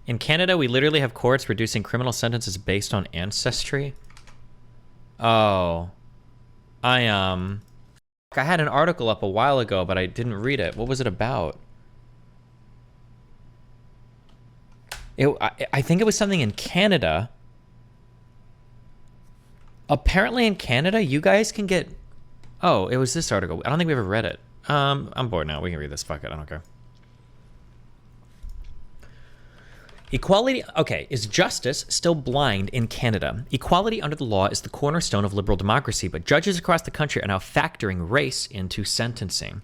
In Canada, we literally have courts reducing criminal sentences based on ancestry. Oh. I had an article up a while ago, but I didn't read it. What was it about? I think it was something in Canada. Apparently in Canada, you guys can get... Oh, it was this article. I don't think we ever read it. I'm bored now. We can read this. Fuck it. I don't care. Equality, okay, is justice still blind in Canada? Equality under the law is the cornerstone of liberal democracy, but judges across the country are now factoring race into sentencing.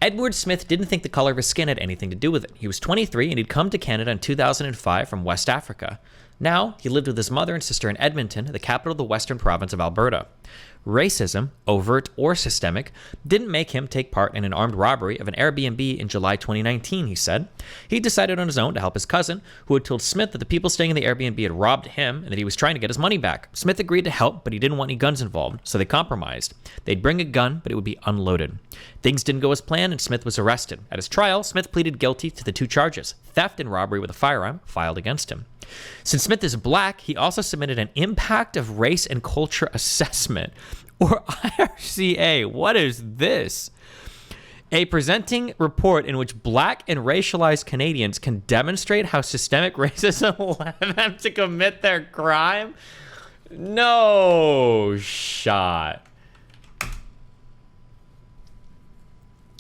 Edward Smith didn't think the color of his skin had anything to do with it. He was 23 and he'd come to Canada in 2005 from West Africa. Now, he lived with his mother and sister in Edmonton, the capital of the western province of Alberta. Racism, overt or systemic, didn't make him take part in an armed robbery of an Airbnb in July 2019, he said. He decided on his own to help his cousin, who had told Smith that the people staying in the Airbnb had robbed him and that he was trying to get his money back. Smith agreed to help, but he didn't want any guns involved, so they compromised. They'd bring a gun, but it would be unloaded. Things didn't go as planned, and Smith was arrested. At his trial, Smith pleaded guilty to the 2 charges, theft and robbery with a firearm, filed against him. Since Smith is black, he also submitted an Impact of Race and Culture Assessment, or IRCA. What is this? A presenting report in which black and racialized Canadians can demonstrate how systemic racism led them to commit their crime? No shot.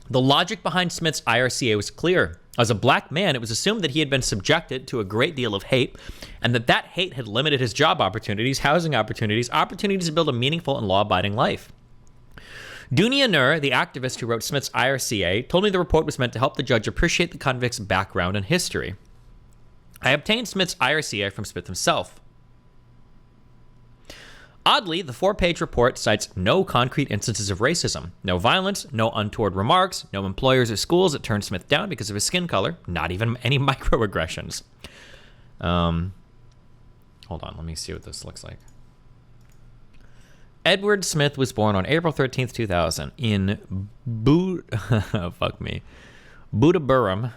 The logic behind Smith's IRCA was clear. As a black man, it was assumed that he had been subjected to a great deal of hate, and that hate had limited his job opportunities, housing opportunities, opportunities to build a meaningful and law-abiding life. Dunia Nur, the activist who wrote Smith's IRCA, told me the report was meant to help the judge appreciate the convict's background and history. I obtained Smith's IRCA from Smith himself. Oddly, the 4-page report cites no concrete instances of racism, no violence, no untoward remarks, no employers or schools that turned Smith down because of his skin color, not even any microaggressions. Hold on, let me see what this looks like. Edward Smith was born on April 13th, 2000 in Budaburam,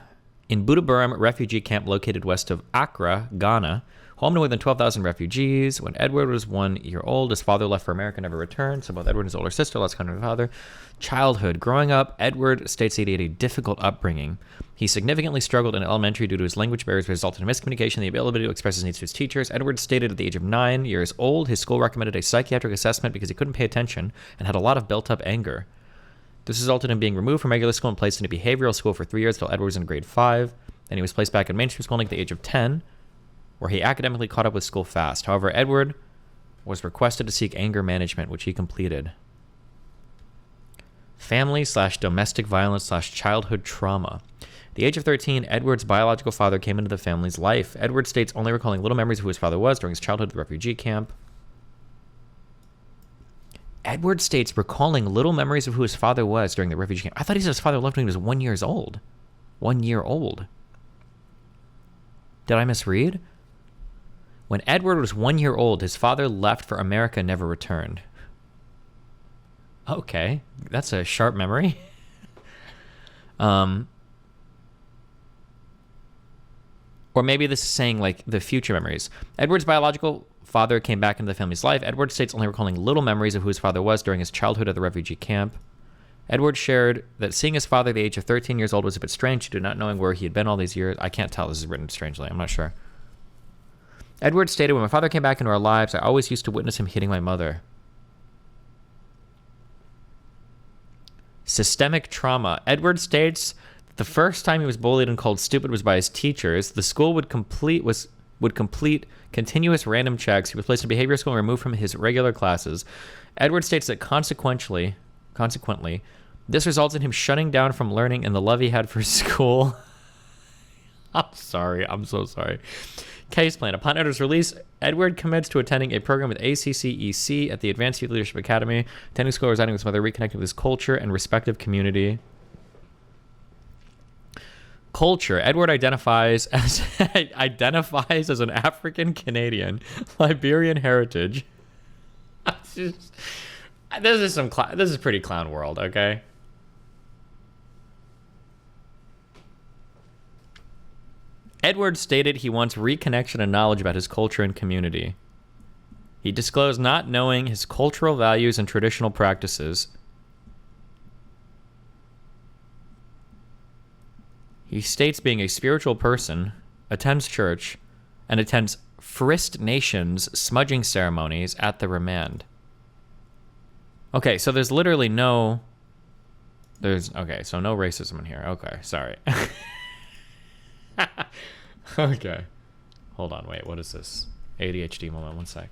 refugee camp located west of Accra, Ghana, home to more than 12,000 refugees. When Edward was 1 year old, his father left for America, never returned. So both Edward and his older sister lost contact with his father. Childhood. Growing up, Edward states that he had a difficult upbringing. He significantly struggled in elementary due to his language barriers, which resulted in miscommunication and the ability to express his needs to his teachers. Edward stated at the age of 9 years old, his school recommended a psychiatric assessment because he couldn't pay attention and had a lot of built-up anger. This resulted in being removed from regular school and placed in a behavioral school for 3 years until Edward was in grade 5. Then he was placed back in mainstream schooling at the age of 10. Where he academically caught up with school fast. However, Edward was requested to seek anger management, which he completed. Family/domestic violence/childhood trauma. At the age of 13, Edward's biological father came into the family's life. Edward states only recalling little memories of who his father was during his childhood at the refugee camp. Edward states recalling little memories of who his father was during the refugee camp. I thought he said his father left when he was 1 year old. 1 year old. Did I misread? When Edward was 1 year old, his father left for America and never returned. Okay, that's a sharp memory. Or maybe this is saying like the future memories. Edward's biological father came back into the family's life. Edward states only recalling little memories of who his father was during his childhood at the refugee camp. Edward shared that seeing his father at the age of 13 years old was a bit strange due to not knowing where he had been all these years. I can't tell. This is written strangely. I'm not sure. Edward stated, when my father came back into our lives, I always used to witness him hitting my mother. Systemic trauma. Edward states that the first time he was bullied and called stupid was by his teachers. The school would complete continuous random checks. He was placed in behavior school and removed from his regular classes. Edward states that consequently, this results in him shutting down from learning and the love he had for school. I'm sorry. I'm so sorry. Case plan. Upon Edward's release, Edward commits to attending a program with ACCEC at the Advanced Youth Leadership Academy, attending school, residing with his mother, reconnecting with his culture and respective community. Culture. Edward identifies as an African Canadian, Liberian heritage. This is pretty clown world, okay? Edward stated he wants reconnection and knowledge about his culture and community. He disclosed not knowing his cultural values and traditional practices. He states being a spiritual person, attends church, and attends First Nations smudging ceremonies at the remand. Okay, so there's literally no... Okay, so no racism in here. Okay, sorry. Okay. Hold on, wait, what is this? ADHD moment, one sec.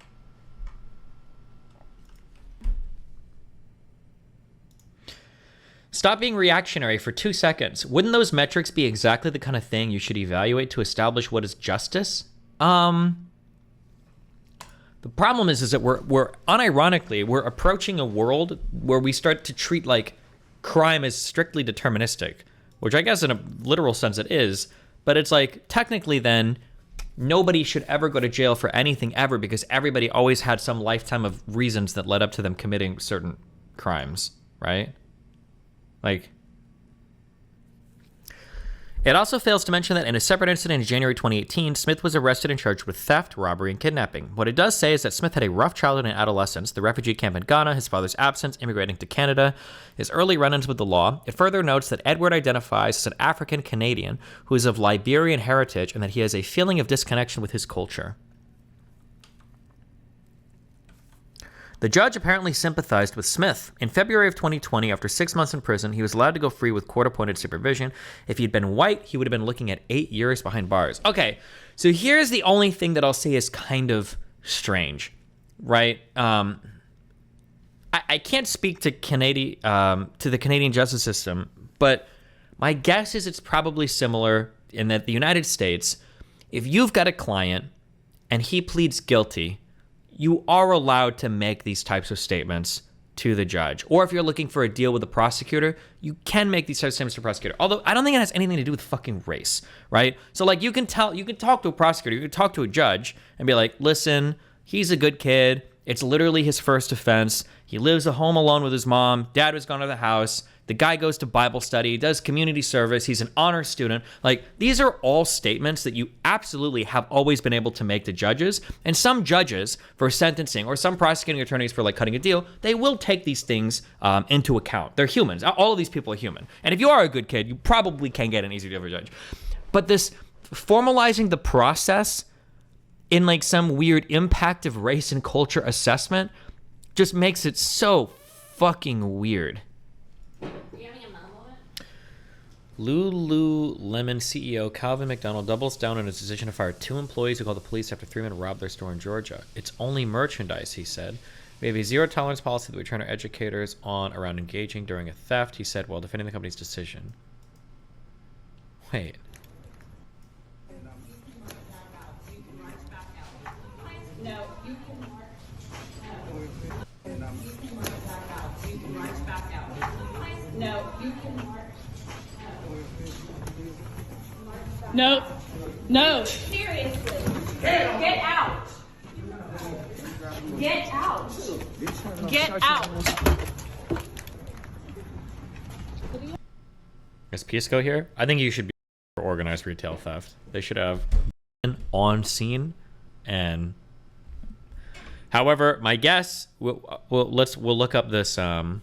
Stop being reactionary for 2 seconds. Wouldn't those metrics be exactly the kind of thing you should evaluate to establish what is justice? The problem is that we're unironically, we're approaching a world where we start to treat like crime as strictly deterministic, which I guess in a literal sense it is, but it's like technically then nobody should ever go to jail for anything ever because everybody always had some lifetime of reasons that led up to them committing certain crimes, right? Like, it also fails to mention that in a separate incident in January 2018, Smith was arrested and charged with theft, robbery, and kidnapping. What it does say is that Smith had a rough childhood and adolescence, the refugee camp in Ghana, his father's absence, immigrating to Canada, his early run-ins with the law. It further notes that Edward identifies as an African-Canadian who is of Liberian heritage and that he has a feeling of disconnection with his culture. The judge apparently sympathized with Smith. In February of 2020, after 6 months in prison, he was allowed to go free with court-appointed supervision. If he'd been white, he would have been looking at 8 years behind bars. Okay, so here's the only thing that I'll say is kind of strange, right? I can't speak to the Canadian justice system, but my guess is it's probably similar in that the United States, if you've got a client and he pleads guilty, you are allowed to make these types of statements to the judge. Or if you're looking for a deal with the prosecutor, you can make these types of statements to the prosecutor. Although I don't think it has anything to do with fucking race, right? So like you can talk to a prosecutor, you can talk to a judge and be like, listen, he's a good kid. It's literally his first offense. He lives at home alone with his mom. Dad was gone to the house. The guy goes to Bible study, does community service. He's an honor student. Like, these are all statements that you absolutely have always been able to make to judges. And some judges for sentencing or some prosecuting attorneys for like cutting a deal, they will take these things into account. They're humans. All of these people are human. And if you are a good kid, you probably can get an easy deal for a judge. But this formalizing the process in like some weird impact of race and culture assessment just makes it so fucking weird. Lululemon CEO Calvin McDonald doubles down on his decision to fire 2 employees who called the police after 3 men robbed their store in Georgia. It's only merchandise, he said. We have a zero-tolerance policy that we train our educators on around engaging during a theft, he said, while defending the company's decision. Wait. No, you can march. You can march back out. No, you can march. No, no. Seriously. Get out. Get out. Get out. Is Pisco here? I think you should be for organized retail theft. They should have been on scene and... However, my guess, we'll look up this, we'll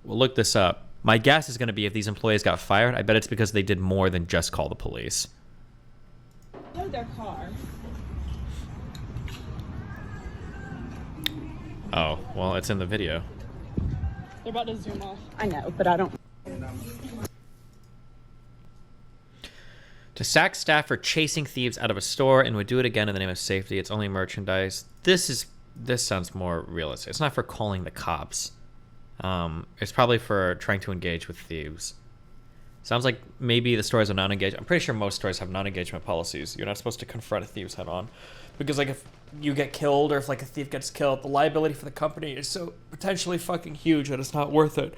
look this up. My guess is going to be if these employees got fired, I bet it's because they did more than just call the police. Know their car. Oh, well, it's in the video. They're about to zoom off. I know, but I don't. To sack staff for chasing thieves out of a store and would do it again in the name of safety. It's only merchandise. This sounds more realistic. It's not for calling the cops. It's probably for trying to engage with thieves. Sounds like maybe the stores are non-engaged. I'm pretty sure most stores have non-engagement policies. You're not supposed to confront thieves head on. Because like if you get killed or if like a thief gets killed, the liability for the company is so potentially fucking huge that it's not worth it.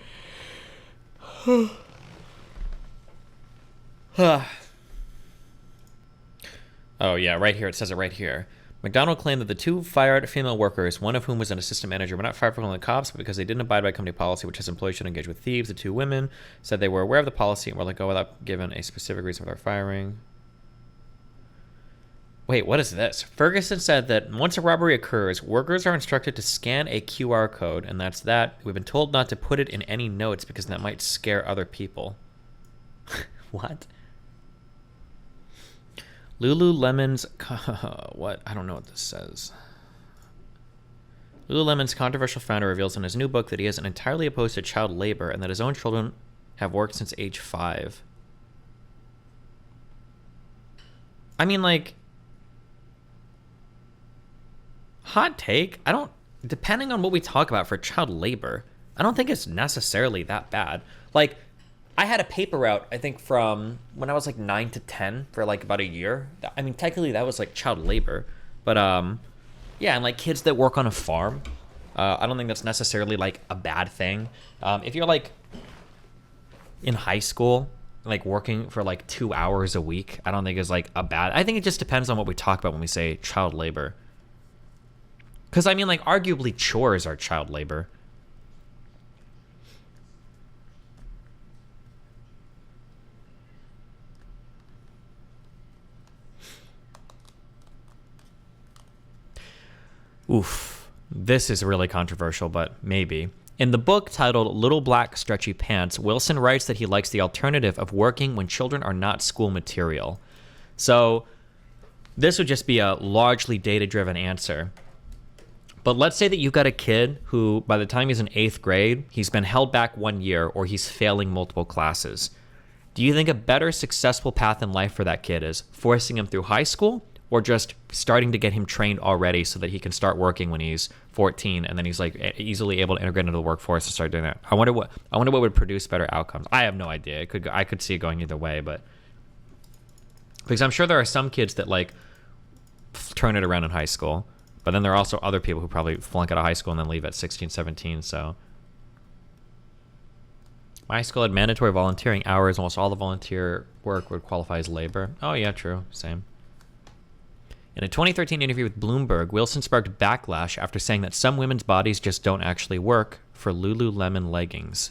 Oh yeah, right here. It says it right here. McDonald claimed that the 2 fired female workers, one of whom was an assistant manager, were not fired for calling the cops, but because they didn't abide by company policy, which says employees should engage with thieves. The 2 women said they were aware of the policy and were let go without giving a specific reason for their firing. Wait, what is this? Ferguson said that once a robbery occurs, workers are instructed to scan a QR code, and that's that. We've been told not to put it in any notes because that might scare other people. What? Lululemon's... what? I don't know what this says. Lululemon's controversial founder reveals in his new book that he isn't entirely opposed to child labor and that his own children have worked since age 5. I mean, like... hot take, I don't, depending on what we talk about for child labor, I don't think it's necessarily that bad. Like, I had a paper route, I think, from when I was like 9 to 10 for like about a year. I mean, technically that was like child labor, but yeah, and like kids that work on a farm, I don't think that's necessarily like a bad thing. If you're like in high school, like working for like 2 hours a week, I don't think is like a bad, I think it just depends on what we talk about when we say child labor. Because, I mean, like, arguably chores are child labor. Oof. This is really controversial, but maybe. In the book titled Little Black Stretchy Pants, Wilson writes that he likes the alternative of working when children are not school material. So, this would just be a largely data-driven answer. But let's say that you got a kid who, by the time he's in 8th grade, he's been held back 1 year or he's failing multiple classes. Do you think a better successful path in life for that kid is forcing him through high school or just starting to get him trained already so that he can start working when he's 14 and then he's like easily able to integrate into the workforce and start doing that? I wonder what would produce better outcomes. I have no idea. I could see it going either way, but because I'm sure there are some kids that like turn it around in high school. But then there are also other people who probably flunk out of high school and then leave at 16, 17, so. My school had mandatory volunteering hours. Almost all the volunteer work would qualify as labor. Oh, yeah, true. Same. In a 2013 interview with Bloomberg, Wilson sparked backlash after saying that some women's bodies just don't actually work for Lululemon leggings.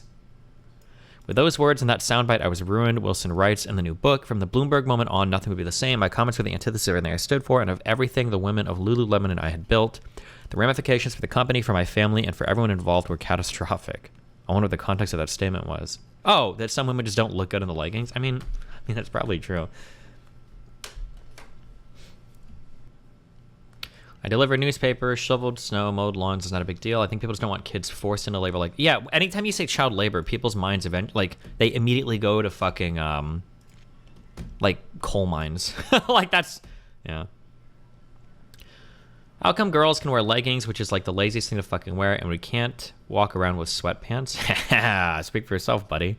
With those words and that soundbite, I was ruined, Wilson writes in the new book. From the Bloomberg moment on, nothing would be the same. My comments were the antithesis of everything I stood for and of everything the women of Lululemon and I had built. The ramifications for the company, for my family, and for everyone involved were catastrophic. I wonder what the context of that statement was. Oh, that some women just don't look good in the leggings? I mean, that's probably true. I deliver newspapers, shoveled snow, mowed lawns is not a big deal. I think people just don't want kids forced into labor. Like, yeah, anytime you say child labor, people's minds they immediately go to fucking like coal mines. Like that's, yeah. How come girls can wear leggings, which is like the laziest thing to fucking wear, and we can't walk around with sweatpants? Speak for yourself, buddy.